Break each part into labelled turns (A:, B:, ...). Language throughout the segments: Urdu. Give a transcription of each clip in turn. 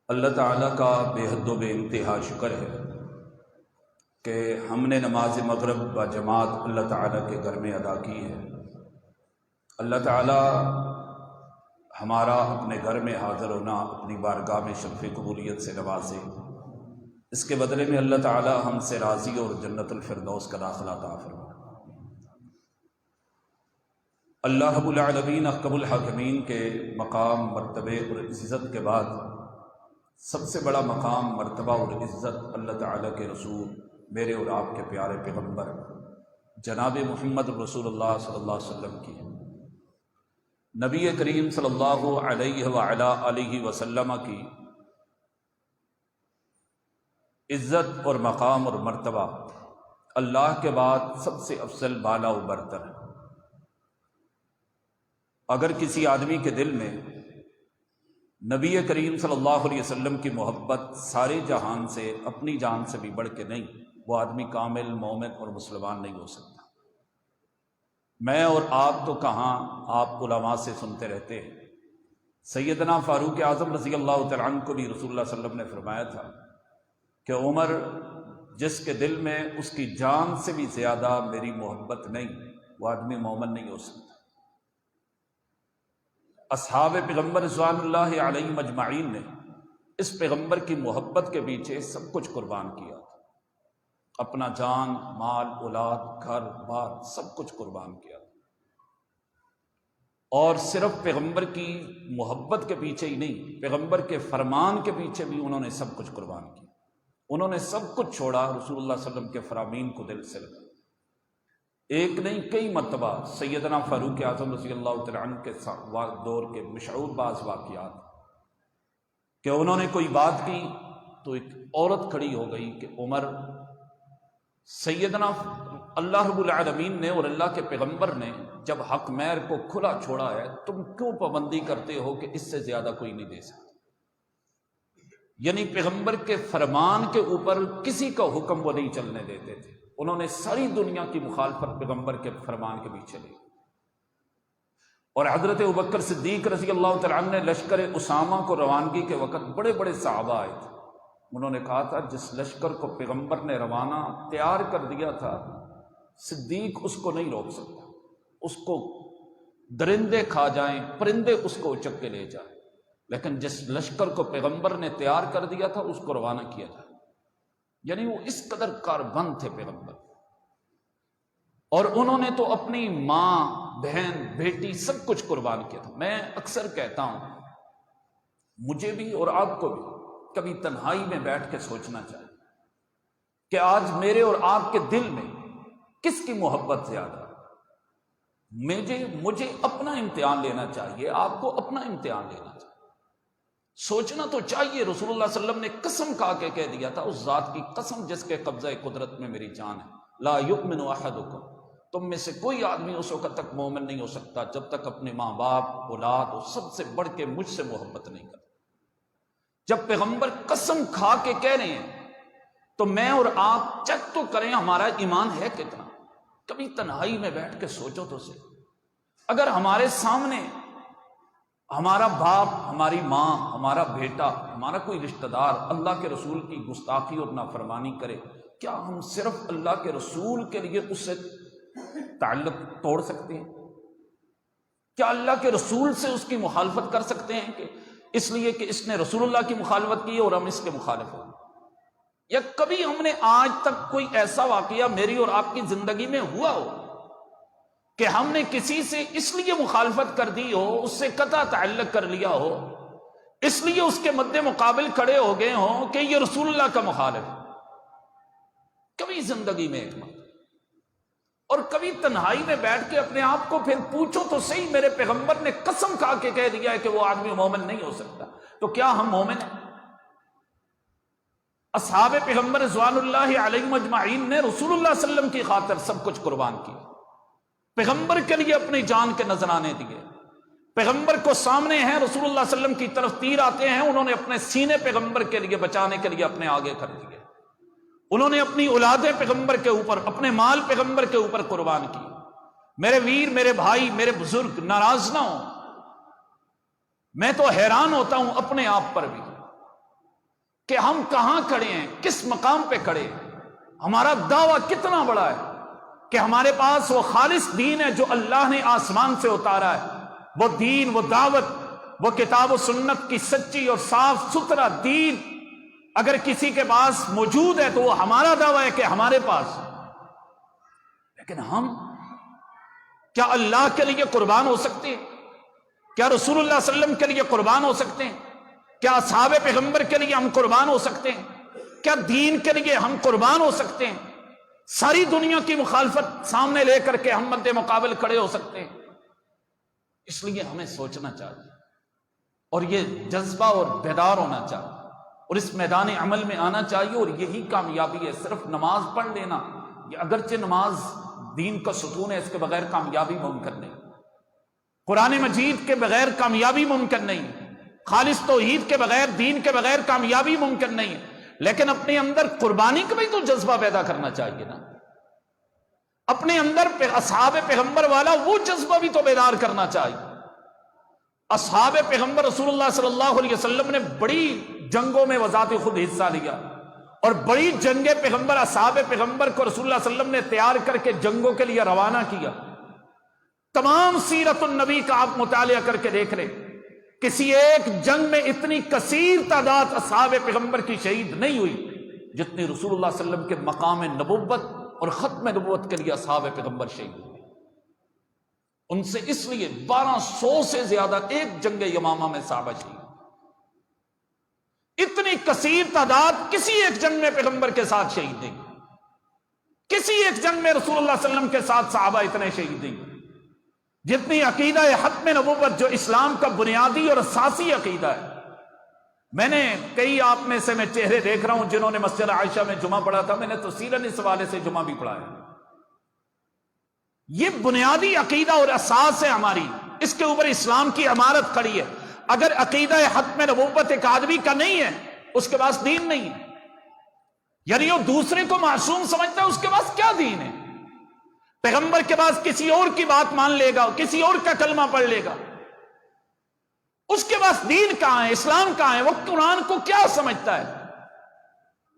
A: اللہ تعالیٰ کا بے حد و بے انتہا شکر ہے کہ ہم نے نماز مغرب با جماعت اللہ تعالیٰ کے گھر میں ادا کی ہے۔ اللہ تعالیٰ ہمارا اپنے گھر میں حاضر ہونا اپنی بارگاہ میں شرف قبولیت سے نوازے، اس کے بدلے میں اللہ تعالیٰ ہم سے راضی اور جنت الفردوس کا داخلہ عطا فرمائے۔ اللہ رب العالمین احکم الحاکمین کے مقام، مرتبے اور عزت کے بعد سب سے بڑا مقام، مرتبہ اور عزت اللہ تعالیٰ کے رسول، میرے اور آپ کے پیارے پیغمبر جناب محمد رسول اللہ صلی اللہ علیہ وسلم کی ہے۔ نبی کریم صلی اللہ علیہ وعلا آلہ وسلم کی عزت اور مقام اور مرتبہ اللہ کے بعد سب سے افضل، بالا و برتر ہے۔ اگر کسی آدمی کے دل میں نبی کریم صلی اللہ علیہ وسلم کی محبت سارے جہان سے، اپنی جان سے بھی بڑھ کے نہیں، وہ آدمی کامل مومن اور مسلمان نہیں ہو سکتا۔ میں اور آپ تو کہاں، آپ علماء سے سنتے رہتے ہیں۔ سیدنا فاروق اعظم رضی اللہ تعالیٰ عنہ کو بھی رسول اللہ صلی اللہ علیہ وسلم نے فرمایا تھا کہ عمر جس کے دل میں اس کی جان سے بھی زیادہ میری محبت نہیں، وہ آدمی مومن نہیں ہو سکتا۔ اصحاب پیغمبر رضوان اللہ علیہ مجمعین نے اس پیغمبر کی محبت کے پیچھے سب کچھ قربان کیا تھا، اپنا جان، مال، اولاد، گھر بار سب کچھ قربان کیا تھا۔ اور صرف پیغمبر کی محبت کے پیچھے ہی نہیں، پیغمبر کے فرمان کے پیچھے بھی انہوں نے سب کچھ قربان کیا۔ انہوں نے سب کچھ چھوڑا، رسول اللہ صلی اللہ علیہ وسلم کے فرامین کو دل سے لگا۔ ایک نہیں کئی مرتبہ سیدنا فاروق اعظم رضی اللہ تعالیٰ عنہ کے دور کے مشہور بعض واقعات کہ انہوں نے کوئی بات کی تو ایک عورت کھڑی ہو گئی کہ عمر، سیدنا اللہ رب العالمین نے اور اللہ کے پیغمبر نے جب حق مہر کو کھلا چھوڑا ہے، تم کیوں پابندی کرتے ہو کہ اس سے زیادہ کوئی نہیں دے سکتا؟ یعنی پیغمبر کے فرمان کے اوپر کسی کا حکم وہ نہیں چلنے دیتے تھے۔ انہوں نے ساری دنیا کی مخالفت پیغمبر کے فرمان کے پیچھے لی۔ اور حضرت ابوبکر صدیق رضی اللہ تعالیٰ عنہ نے لشکر اسامہ کو روانگی کے وقت بڑے بڑے صحابہ آئے تھے، انہوں نے کہا تھا جس لشکر کو پیغمبر نے روانہ تیار کر دیا تھا، صدیق اس کو نہیں روک سکتا، اس کو درندے کھا جائیں، پرندے اس کو اچک کے لے جائیں، لیکن جس لشکر کو پیغمبر نے تیار کر دیا تھا اس کو روانہ کیا جائے۔ یعنی وہ اس قدر کاربند تھے پیغمبر، اور انہوں نے تو اپنی ماں، بہن، بیٹی سب کچھ قربان کیا تھا۔ میں اکثر کہتا ہوں، مجھے بھی اور آپ کو بھی کبھی تنہائی میں بیٹھ کے سوچنا چاہیے کہ آج میرے اور آپ کے دل میں کس کی محبت زیادہ ہے۔ مجھے اپنا امتحان لینا چاہیے، آپ کو اپنا امتحان لینا چاہیے۔ سوچنا تو چاہیے۔ رسول اللہ صلی اللہ علیہ وسلم نے قسم کھا کے کہہ دیا تھا، اس ذات کی قسم جس کے قبضہ قدرت میں میری جان ہے، لا یؤمن احدکم، تم میں سے کوئی آدمی اس وقت تک مومن نہیں ہو سکتا جب تک اپنے ماں باپ، اولاد اور سب سے بڑھ کے مجھ سے محبت نہیں کرتا۔ جب پیغمبر قسم کھا کے کہہ رہے ہیں تو میں اور آپ چیک تو کریں ہمارا ایمان ہے کتنا۔ کبھی تنہائی میں بیٹھ کے سوچو تو صحیح، اگر ہمارے سامنے ہمارا باپ، ہماری ماں، ہمارا بیٹا، ہمارا کوئی رشتہ دار اللہ کے رسول کی گستاخی اور نافرمانی کرے، کیا ہم صرف اللہ کے رسول کے لیے اس سے تعلق توڑ سکتے ہیں؟ کیا اللہ کے رسول سے اس کی مخالفت کر سکتے ہیں کہ اس لیے کہ اس نے رسول اللہ کی مخالفت کی ہے اور ہم اس کے مخالف ہوں؟ یا کبھی ہم نے آج تک کوئی ایسا واقعہ میری اور آپ کی زندگی میں ہوا ہو کہ ہم نے کسی سے اس لیے مخالفت کر دی ہو، اس سے قطع تعلق کر لیا ہو، اس لیے اس کے مد مقابل کھڑے ہو گئے ہوں کہ یہ رسول اللہ کا مخالف ہے؟ کبھی زندگی میں ایک مرتبہ، اور کبھی تنہائی میں بیٹھ کے اپنے آپ کو پھر پوچھو تو صحیح، میرے پیغمبر نے قسم کھا کے کہہ دیا ہے کہ وہ آدمی مومن نہیں ہو سکتا، تو کیا ہم مومن ہیں؟ اصحاب پیغمبر رضوان اللہ علیہ مجمعین نے رسول اللہ صلی اللہ علیہ وسلم کی خاطر سب کچھ قربان کیا، پیغمبر کے لیے اپنی جان کے نذرانے دیے۔ پیغمبر کو سامنے ہیں، رسول اللہ صلی اللہ علیہ وسلم کی طرف تیر آتے ہیں، انہوں نے اپنے سینے پیغمبر کے لیے بچانے کے لیے اپنے آگے کر دیے۔ انہوں نے اپنی اولادیں پیغمبر کے اوپر، اپنے مال پیغمبر کے اوپر قربان کی۔ میرے ویر، میرے بھائی، میرے بزرگ ناراض نہ ہوں، میں تو حیران ہوتا ہوں اپنے آپ پر بھی کہ ہم کہاں کھڑے ہیں، کس مقام پہ کھڑے ہیں، ہمارا دعویٰ کتنا بڑا ہے کہ ہمارے پاس وہ خالص دین ہے جو اللہ نے آسمان سے اتارا ہے، وہ دین، وہ دعوت، وہ کتاب و سنت کی سچی اور صاف ستھرا دین اگر کسی کے پاس موجود ہے تو وہ ہمارا دعویٰ ہے کہ ہمارے پاس. لیکن ہم کیا اللہ کے لیے قربان ہو سکتے ہیں؟ کیا رسول اللہ صلی اللہ علیہ وسلم کے لیے قربان ہو سکتے ہیں؟ کیا اصحاب پیغمبر کے لیے ہم قربان ہو سکتے ہیں؟ کیا دین کے لیے ہم قربان ہو سکتے ہیں؟ ساری دنیا کی مخالفت سامنے لے کر کے ہم مد مقابل کھڑے ہو سکتے ہیں؟ اس لیے ہمیں سوچنا چاہیے اور یہ جذبہ اور بیدار ہونا چاہیے اور اس میدان عمل میں آنا چاہیے، اور یہی کامیابی ہے. صرف نماز پڑھ لینا، یہ اگرچہ نماز دین کا ستون ہے، اس کے بغیر کامیابی ممکن نہیں. قرآن مجید کے بغیر کامیابی ممکن نہیں، خالص توحید کے بغیر، دین کے بغیر کامیابی ممکن نہیں. لیکن اپنے اندر قربانی کا بھی تو جذبہ پیدا کرنا چاہیے نا، اپنے اندر اصحاب پیغمبر والا وہ جذبہ بھی تو بیدار کرنا چاہیے. اصحاب پیغمبر رسول اللہ صلی اللہ علیہ وسلم نے بڑی جنگوں میں وذات خود حصہ لیا، اور بڑی جنگ پیغمبر، اصحاب پیغمبر کو رسول اللہ صلی اللہ علیہ وسلم نے تیار کر کے جنگوں کے لیے روانہ کیا. تمام سیرت النبی کا آپ مطالعہ کر کے دیکھ رہے، کسی ایک جنگ میں اتنی کثیر تعداد اصحاب پیغمبر کی شہید نہیں ہوئی جتنی رسول اللہ صلی اللہ علیہ وسلم کے مقام نبوت اور ختم نبوت کے لیے اصحاب پیغمبر شہید ہوئے. ان سے اس لیے 1200 سے زیادہ ایک جنگ یمامہ میں صحابہ شہید. اتنی کثیر تعداد کسی ایک جنگ میں پیغمبر کے ساتھ شہید نہیں، کسی ایک جنگ میں رسول اللہ صلی اللہ علیہ وسلم کے ساتھ صحابہ اتنے شہید نہیں جتنی عقیدہ ختم نبوت جو اسلام کا بنیادی اور اساسی عقیدہ ہے. میں نے کئی آپ میں سے میں چہرے دیکھ رہا ہوں جنہوں نے مسجد عائشہ میں جمعہ پڑھا تھا، میں نے تفصیلاً اس حوالے سے جمعہ بھی پڑھایا. یہ بنیادی عقیدہ اور اساس ہے ہماری، اس کے اوپر اسلام کی عمارت کھڑی ہے. اگر عقیدہ ختم نبوت ایک آدمی کا نہیں ہے، اس کے پاس دین نہیں ہے. یعنی وہ دوسرے کو معصوم سمجھتا ہے، اس کے پاس کیا دین ہے؟ پیغمبر کے پاس کسی اور کی بات مان لے گا، کسی اور کا کلمہ پڑھ لے گا، اس کے پاس دین کہاں ہے؟ اسلام کہاں ہے؟ وہ قرآن کو کیا سمجھتا ہے؟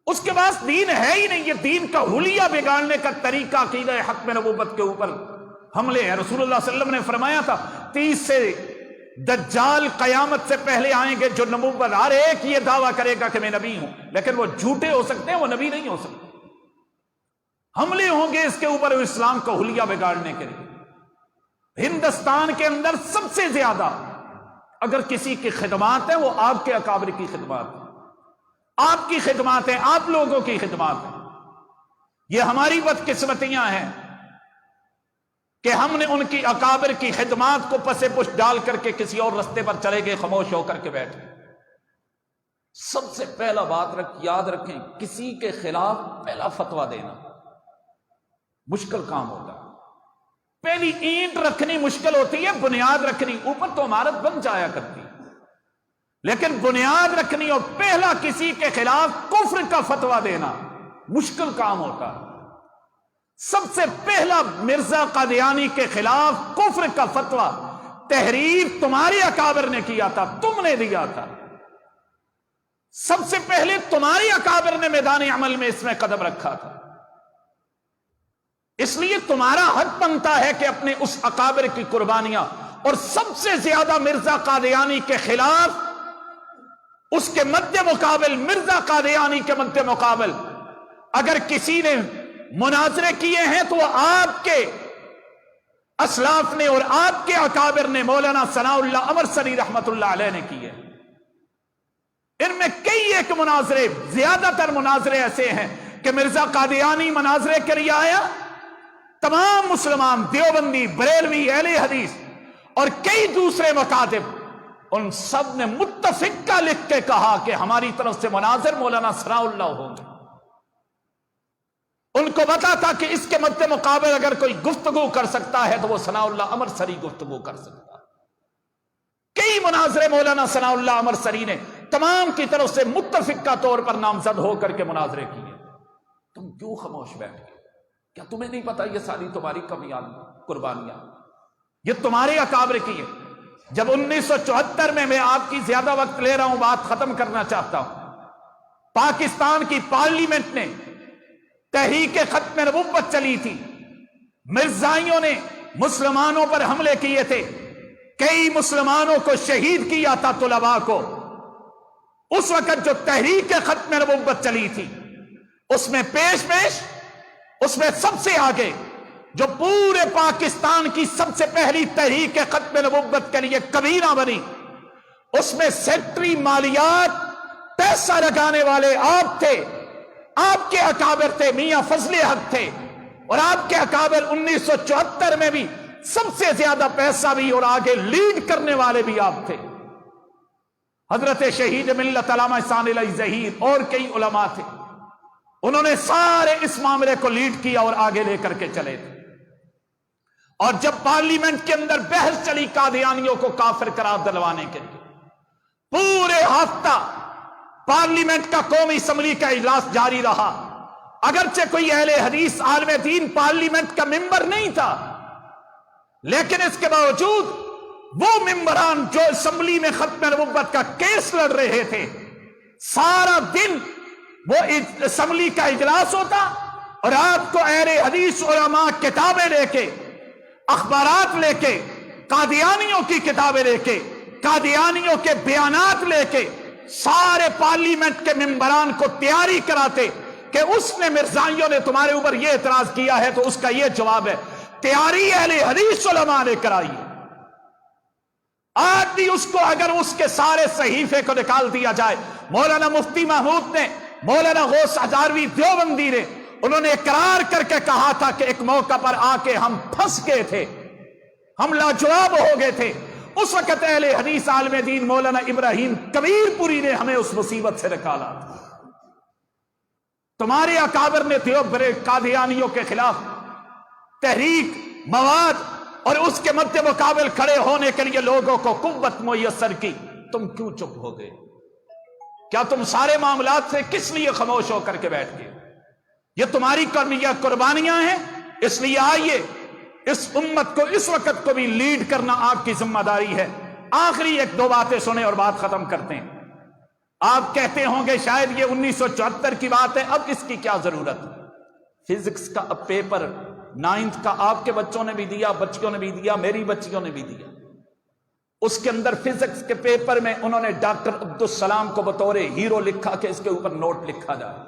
A: اس کے پاس دین ہے ہی نہیں. یہ دین کا حلیہ بگاڑنے کا طریقہ عقیدہ ختم نبوت کے اوپر حملے ہیں. رسول اللہ صلی اللہ علیہ وسلم نے فرمایا تھا 30 سے دجال قیامت سے پہلے آئیں گے جو نبوت ہر ایک یہ دعویٰ کرے گا کہ میں نبی ہوں، لیکن وہ جھوٹے ہو سکتے ہیں، وہ نبی نہیں ہو سکتے. حملے ہوں گے اس کے اوپر اسلام کا حلیہ بگاڑنے کے لیے. ہندوستان کے اندر سب سے زیادہ اگر کسی کی خدمات ہیں وہ آپ کے اکابر کی خدمات ہیں، آپ کی خدمات ہیں، آپ لوگوں کی خدمات ہیں. یہ ہماری بدقسمتیاں ہیں کہ ہم نے ان کی اکابر کی خدمات کو پس پشت ڈال کر کے کسی اور رستے پر چلے گئے، خاموش ہو کر کے بیٹھ گئے. سب سے پہلا بات یاد رکھیں، کسی کے خلاف پہلا فتویٰ دینا مشکل کام ہوتا ہے. پہلی اینٹ رکھنی مشکل ہوتی ہے، بنیاد رکھنی، اوپر تو عمارت بن جایا کرتی ہے، لیکن بنیاد رکھنی اور پہلا کسی کے خلاف کفر کا فتویٰ دینا مشکل کام ہوتا ہے. سب سے پہلا مرزا قادیانی کے خلاف کفر کا فتویٰ تحریر تمہارے اکابر نے کیا تھا، تم نے دیا تھا. سب سے پہلے تمہارے اکابر نے میدان عمل میں اس میں قدم رکھا تھا. اس لیے تمہارا حق بنتا ہے کہ اپنے اس اکابر کی قربانیاں، اور سب سے زیادہ مرزا قادیانی کے خلاف اس کے مد مقابل، مرزا قادیانی کے مد مقابل اگر کسی نے مناظرے کیے ہیں تو وہ آپ کے اسلاف نے اور آپ کے اکابر نے، مولانا ثناء اللہ امرسری رحمت اللہ علیہ نے کیے. ان میں کئی ایک مناظرے، زیادہ تر مناظرے ایسے ہیں کہ مرزا قادیانی مناظرے کے لیے آیا، تمام مسلمان، دیوبندی، بریلوی، اہل حدیث اور کئی دوسرے مکاتب، ان سب نے متفقہ لکھ کے کہا کہ ہماری طرف سے مناظر مولانا ثناء اللہ ہوں گے. ان کو پتا تھا کہ اس کے مد مقابل اگر کوئی گفتگو کر سکتا ہے تو وہ ثناء اللہ امرسری گفتگو کر سکتا ہے. کئی مناظرے مولانا ثناء اللہ امرسری نے تمام کی طرف سے متفقہ طور پر نامزد ہو کر کے مناظرے کیے. تم کیوں خاموش بیٹھ گئے؟ کیا تمہیں نہیں پتا یہ ساری تمہاری کمیاں، قربانیاں، یہ تمہارے اکابر کی ہے. جب 1974 میں آپ کی زیادہ وقت لے رہا ہوں، بات ختم کرنا چاہتا ہوں، پاکستان کی پارلیمنٹ نے تحریک ختم نبوت چلی تھی، مرزائیوں نے مسلمانوں پر حملے کیے تھے، کئی مسلمانوں کو شہید کیا تھا، طلباء کو۔ اس وقت جو تحریک ختم نبوت چلی تھی، اس میں اس میں سب سے آگے جو پورے پاکستان کی سب سے پہلی تحریک ختم نبوت کے لیے کبینہ بنی، اس میں سیکٹری مالیات پیسہ لگانے والے آپ تھے، آپ کے اکابر تھے، میاں فضل حق تھے، اور آپ کے اکابر 1974 میں بھی سب سے زیادہ پیسہ بھی اور آگے لیڈ کرنے والے بھی آپ تھے۔ حضرت شہید ملت علامہ احسان الہی ظہیر اور کئی علماء تھے، انہوں نے سارے اس معاملے کو لیڈ کیا اور آگے لے کر کے چلے تھے۔ اور جب پارلیمنٹ کے اندر بحث چلی قادیانیوں کو کافر قرار دلوانے کے لیے، پورے ہفتہ پارلیمنٹ کا قومی اسمبلی کا اجلاس جاری رہا، اگرچہ کوئی اہل حدیث عالم دین پارلیمنٹ کا ممبر نہیں تھا، لیکن اس کے باوجود وہ ممبران جو اسمبلی میں ختم نبوت کا کیس لڑ رہے تھے، سارا دن وہ اسمبلی کا اجلاس ہوتا اور آپ کو اہل حدیث علماء کتابیں لے کے، اخبارات لے کے، قادیانیوں کی کتابیں لے کے، قادیانیوں کے بیانات لے کے سارے پارلیمنٹ کے ممبران کو تیاری کراتے کہ اس نے مرزائیوں نے تمہارے اوپر یہ اعتراض کیا ہے تو اس کا یہ جواب ہے۔ تیاری اہل حدیث علماء نے کرائی ہے۔ آج بھی اس کو اگر اس کے سارے صحیفے کو نکال دیا جائے، مولانا مفتی محمود نے، مولانا غوث ہزاروی دیوبندی نے، انہوں نے اقرار کر کے کہا تھا کہ ایک موقع پر آ کے ہم پھنس گئے تھے، ہم لاجواب ہو گئے تھے۔ اس وقت اہل حدیث عالم دین مولانا ابراہیم کبیر پوری نے ہمیں اس مصیبت سے نکالا تھا۔ تمہارے اکابر نے دیوبند قادیانیوں کے خلاف تحریک، مواد اور اس کے مد مقابل کھڑے ہونے کے لیے لوگوں کو قوت میسر کی، تم کیوں چپ ہو گئے؟ کیا تم سارے معاملات سے کس لیے خاموش ہو کر کے بیٹھ گئے؟ یہ تمہاری قربانیاں ہیں، اس لیے آئیے اس امت کو اس وقت کو بھی لیڈ کرنا آپ کی ذمہ داری ہے۔ آخری ایک دو باتیں سنیں اور بات ختم کرتے ہیں۔ آپ کہتے ہوں گے شاید یہ 1974 کی بات ہے، اب اس کی کیا ضرورت؟ فزکس کا اب پیپر 9th کا آپ کے بچوں نے بھی دیا، بچیوں نے بھی دیا، میری بچیوں نے بھی دیا۔ اس کے اندر فزکس کے پیپر میں انہوں نے ڈاکٹر عبدالسلام کو بطور ہیرو لکھا کہ اس کے اوپر نوٹ لکھا جائے۔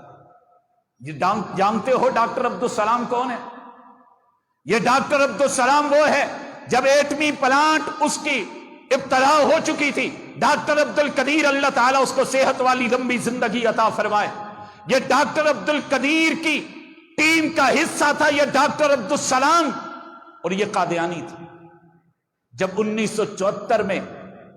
A: یہ جانتے ہو ڈاکٹر عبدالسلام کون ہے؟ یہ ڈاکٹر عبدالسلام وہ ہے جب ایٹمی پلانٹ اس کی ابتدا ہو چکی تھی، ڈاکٹر عبدالقدیر اللہ تعالیٰ اس کو صحت والی لمبی زندگی عطا فرمائے، یہ ڈاکٹر عبدالقدیر کی ٹیم کا حصہ تھا یہ ڈاکٹر عبدالسلام، اور یہ قادیانی تھا۔ جب 1974 میں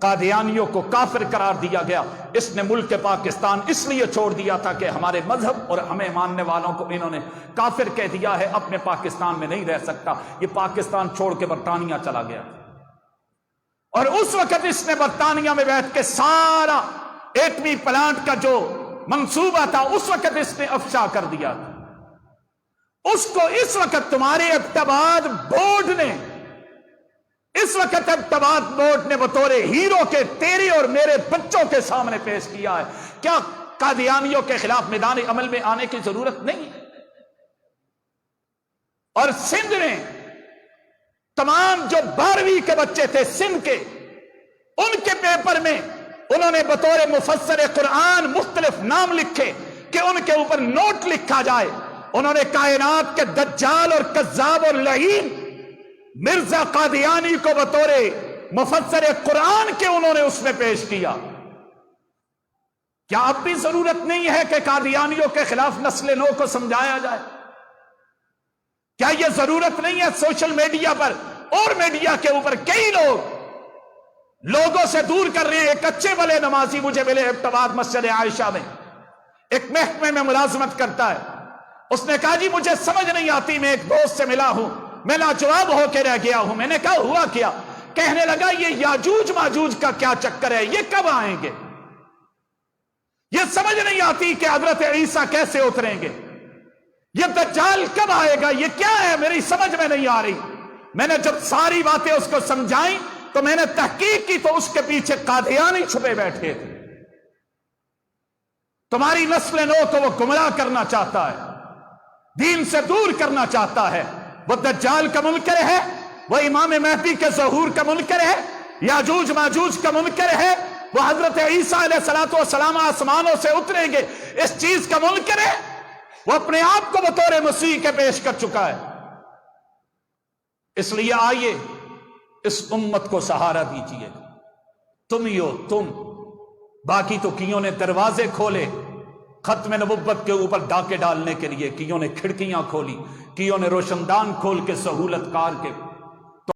A: قادیانیوں کو کافر قرار دیا گیا، اس نے ملک پاکستان اس لیے چھوڑ دیا تھا کہ ہمارے مذہب اور ہمیں ماننے والوں کو انہوں نے کافر کہہ دیا ہے، اپنے پاکستان میں نہیں رہ سکتا۔ یہ پاکستان چھوڑ کے برطانیہ چلا گیا، اور اس وقت اس نے برطانیہ میں بیٹھ کے سارا ایٹمی پلانٹ کا جو منصوبہ تھا اس وقت اس نے افشا کر دیا تھا۔ اس کو اس وقت تمہارے ابتباد بورڈ نے، اس وقت ابتباد بورڈ نے بطور ہیرو کے تیرے اور میرے بچوں کے سامنے پیش کیا ہے۔ کیا قادیانیوں کے خلاف میدان عمل میں آنے کی ضرورت نہیں ہے؟ اور سندھ میں تمام جو 12ویں کے بچے تھے سندھ کے، ان کے پیپر میں انہوں نے بطور مفسر قرآن مختلف نام لکھے کہ ان کے اوپر نوٹ لکھا جائے۔ انہوں نے کائنات کے دجال اور کذاب اور لعین مرزا قادیانی کو بطور مفسر قرآن کے انہوں نے اس میں پیش کیا۔ کیا اب بھی ضرورت نہیں ہے کہ قادیانیوں کے خلاف نسل نو کو سمجھایا جائے؟ کیا یہ ضرورت نہیں ہے سوشل میڈیا پر اور میڈیا کے اوپر کئی لوگوں سے دور کر رہے ہیں؟ ایک اچھے بھلے نمازی مجھے ملے ابتباد مسجد عائشہ میں، ایک محکمے میں ملازمت کرتا ہے، اس نے کہا جی مجھے سمجھ نہیں آتی، میں ایک دوست سے ملا ہوں، میں لاجواب ہو کے رہ گیا ہوں۔ میں نے کہا ہوا کیا؟ کہنے لگا یہ یاجوج ماجوج کا کیا چکر ہے، یہ کب آئیں گے؟ یہ سمجھ نہیں آتی کہ حضرت عیسیٰ کیسے اتریں گے، یہ دجال کب آئے گا، یہ کیا ہے، میری سمجھ میں نہیں آ رہی۔ میں نے جب ساری باتیں اس کو سمجھائیں تو میں نے تحقیق کی تو اس کے پیچھے قادیانی چھپے بیٹھے تھے۔ تمہاری نسل نو کو وہ گمراہ کرنا چاہتا ہے، دین سے دور کرنا چاہتا ہے۔ وہ دجال کا منکر ہے، وہ امام مہدی کے ظہور کا منکر ہے، یاجوج ماجوج کا منکر ہے، وہ حضرت عیسیٰ علیہ السلام آسمانوں سے اتریں گے اس چیز کا منکر ہے۔ وہ اپنے آپ کو بطور مسیح کے پیش کر چکا ہے۔ اس لیے آئیے اس امت کو سہارا دیجیے، تم ہی ہو تم، باقی تو کئیوں نے دروازے کھولے ختم نبوت کے اوپر ڈاکے ڈالنے کے لیے، کئیوں نے کھڑکیاں کھولی، کئیوں نے روشندان کھول کے سہولت کار کے